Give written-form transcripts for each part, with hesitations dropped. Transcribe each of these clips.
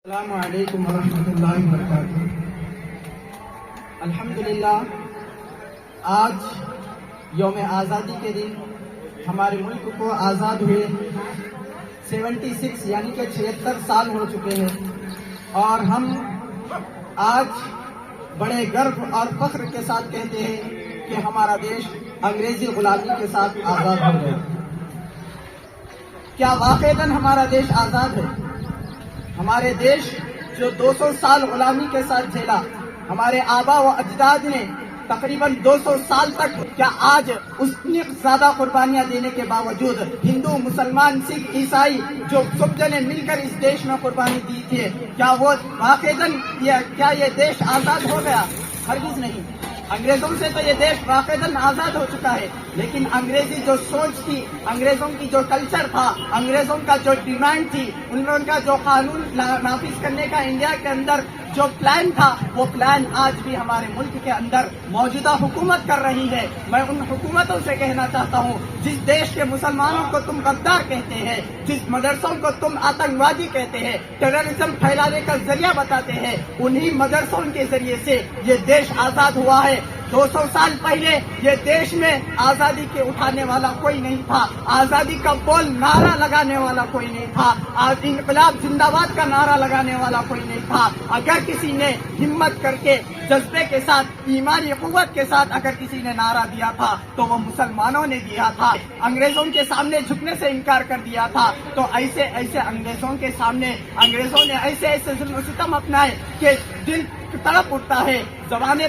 السلام علیکم ورحمۃ اللہ وبرکاتہ۔ الحمدللہ آج یوم آزادی کے دن ہمارے ملک کو آزاد ہوئے 76 یعنی کہ 76 سال ہو چکے ہیں، اور ہم آج بڑے گرو اور فخر کے ساتھ کہتے ہیں کہ ہمارا دیش انگریزی غلامی کے ساتھ آزاد ہو گیا۔ کیا واقعتاً ہمارا دیش آزاد ہے؟ ہمارے دیش جو 200 سال غلامی کے ساتھ جھیلا، ہمارے آبا و اجداد نے تقریباً 200 سال تک، کیا آج اتنی زیادہ قربانیاں دینے کے باوجود ہندو، مسلمان، سکھ، عیسائی جو سب جنے مل کر اس دیش میں قربانی دی تھی، کیا وہ واقعتاً کیا یہ دیش آزاد ہو گیا؟ ہرگز نہیں۔ انگریزوں سے تو یہ دیش واقعتاً آزاد ہو چکا ہے، لیکن انگریزی جو سوچ تھی، انگریزوں کی جو کلچر تھا، انگریزوں کا جو ڈیمانڈ تھی، ان لوگوں کا جو قانون نافذ کرنے کا انڈیا کے اندر جو پلان تھا، وہ پلان آج بھی ہمارے ملک کے اندر موجودہ حکومت کر رہی ہے۔ میں ان حکومتوں سے کہنا چاہتا ہوں، جس دیش کے مسلمانوں کو تم غدار کہتے ہیں، جس مدرسوں کو تم آتنکوادی کہتے ہیں، ٹیررزم پھیلانے کا ذریعہ بتاتے ہیں، انہی مدرسوں کے ذریعے سے یہ دیش آزاد ہوا ہے۔ 200 سال پہلے یہ دیش میں آزادی کے اٹھانے والا کوئی نہیں تھا، آزادی کا بول نعرہ لگانے والا کوئی نہیں تھا، انقلاب زندہ باد کا نعرہ لگانے والا کوئی نہیں تھا۔ اگر کسی نے ہمت کر کے جذبے کے ساتھ، ایمانی قوت کے ساتھ اگر کسی نے نعرہ دیا تھا تو وہ مسلمانوں نے دیا تھا۔ انگریزوں کے سامنے جھکنے سے انکار کر دیا تھا، تو ایسے انگریزوں کے سامنے انگریزوں نے ایسے ظلم و ستم اپنائے کہ دل تڑپ اٹھتا ہے، زبانیں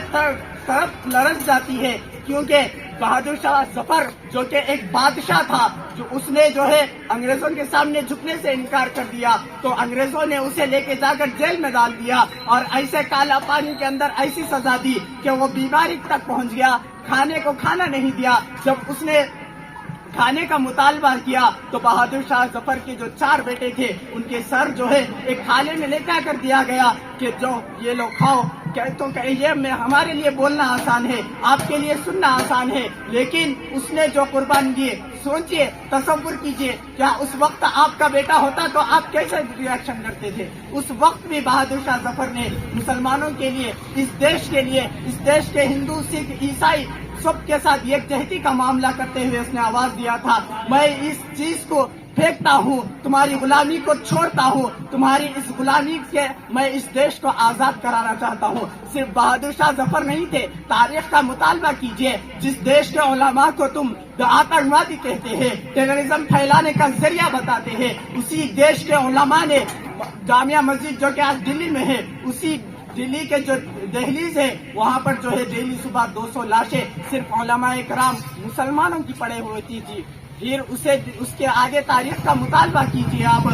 طرف لرز جاتی ہے، کیونکہ بہادر شاہ ظفر جو کہ ایک بادشاہ تھا، جو اس نے جو ہے انگریزوں کے سامنے جھکنے سے انکار کر دیا، تو انگریزوں نے اسے لے کے جا کر جیل میں ڈال دیا، اور ایسے کالا پانی کے اندر ایسی سزا دی کہ وہ بیماری تک پہنچ گیا، کھانے کو کھانا نہیں دیا۔ جب اس نے کھانے کا مطالبہ کیا تو بہادر شاہ ظفر کے جو 4 بیٹے تھے، ان کے سر جو ہے ایک تھالے میں لے جا کر دیا گیا کہ جو یہ لوگ کھاؤ۔ تو یہ ہمارے لیے بولنا آسان ہے، آپ کے لیے سننا آسان ہے، لیکن اس نے جو قربان دیے، سوچئے، تصور کیجئے، کیا اس وقت آپ کا بیٹا ہوتا تو آپ کیسے ریئیکشن کرتے تھے؟ اس وقت بھی بہادر شاہ ظفر نے مسلمانوں کے لیے، اس دیش کے لیے، اس دیش کے ہندو، سکھ، عیسائی سب کے ساتھ یکجہتی کا معاملہ کرتے ہوئے اس نے آواز دیا تھا، میں اس چیز کو پھینکتا ہوں، تمہاری غلامی کو چھوڑتا ہوں، تمہاری اس غلامی سے میں اس دیش کو آزاد کرانا چاہتا ہوں۔ صرف بہادر شاہ ظفر نہیں تھے، تاریخ کا مطالبہ کیجئے، جس دیش کے علماء کو تم آتنکوادی کہتے ہیں، ٹیررزم پھیلانے کا ذریعہ بتاتے ہیں، اسی دیش کے علماء نے جامعہ مسجد جو کہ آج دلی میں ہے، اسی دلی کے جو دہلیز ہے، وہاں پر جو ہے ڈیلی صبح 200 لاشیں صرف علماء کرام مسلمانوں کی پڑے ہوتی تھی۔ پھر اس کے آگے تاریخ کا مطالبہ کیجیے، آپ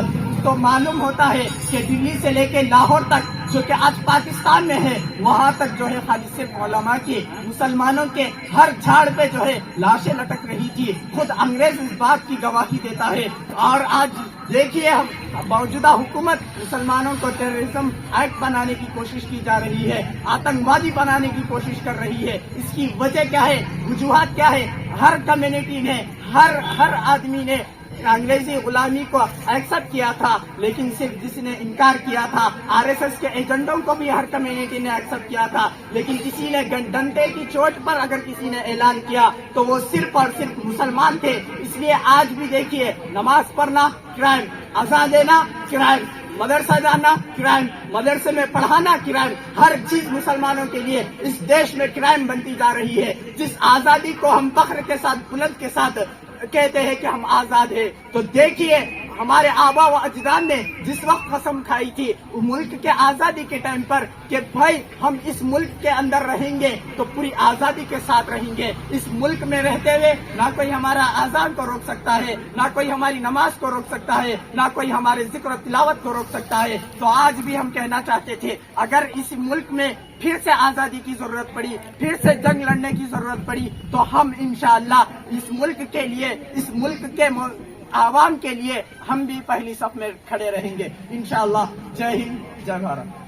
تو معلوم ہوتا ہے کہ دلی سے لے کے لاہور تک جو کہ آج پاکستان میں ہے، وہاں تک جو ہے خالی صرف علماء کی، مسلمانوں کے ہر جھاڑ پہ جو ہے لاشیں لٹک رہی تھی۔ خود انگریز اس بات کی گواہی دیتا ہے، اور آج دیکھیے موجودہ حکومت مسلمانوں کو ٹیررزم ایکٹ بنانے کی کوشش کی جا رہی ہے، آتنکوادی بنانے کی کوشش کر رہی ہے۔ اس کی وجہ کیا ہے؟ وجوہات کیا ہے؟ ہر کمیونٹی نے، ہر آدمی نے انگریزی غلامی کو ایکسپٹ کیا تھا، لیکن صرف جس نے انکار کیا تھا، RSS کے ایجنڈوں کو بھی ہر کمیونٹی نے ایکسپٹ کیا تھا، لیکن کسی نے ڈنڈے کی چوٹ پر اگر کسی نے اعلان کیا تو وہ صرف اور صرف مسلمان تھے۔ اس لیے آج بھی دیکھیے، نماز پڑھنا کرائم، اذان دینا کرائم، مدرسہ جانا کرائم، مدرسے میں پڑھانا کرائم، ہر چیز مسلمانوں کے لیے اس دیش میں کرائم بنتی جا رہی ہے۔ جس آزادی کو ہم فخر کے ساتھ، بلند کے ساتھ کہتے ہیں کہ ہم آزاد ہیں، تو دیکھیے ہمارے آبا و اجداد نے جس وقت قسم کھائی تھی وہ ملک کے آزادی کے ٹائم پر کہ بھائی ہم اس ملک کے اندر رہیں گے تو پوری آزادی کے ساتھ رہیں گے، اس ملک میں رہتے ہوئے نہ کوئی ہمارا اذان کو روک سکتا ہے، نہ کوئی ہماری نماز کو روک سکتا ہے، نہ کوئی ہمارے ذکر و تلاوت کو روک سکتا ہے۔ تو آج بھی ہم کہنا چاہتے تھے، اگر اس ملک میں پھر سے آزادی کی ضرورت پڑی، پھر سے جنگ لڑنے کی ضرورت پڑی، تو ہم انشاءاللہ اس ملک کے لیے، اس ملک کے عوام کے لیے ہم بھی پہلی صف میں کھڑے رہیں گے انشاءاللہ۔ جے ہند، جے بھارت۔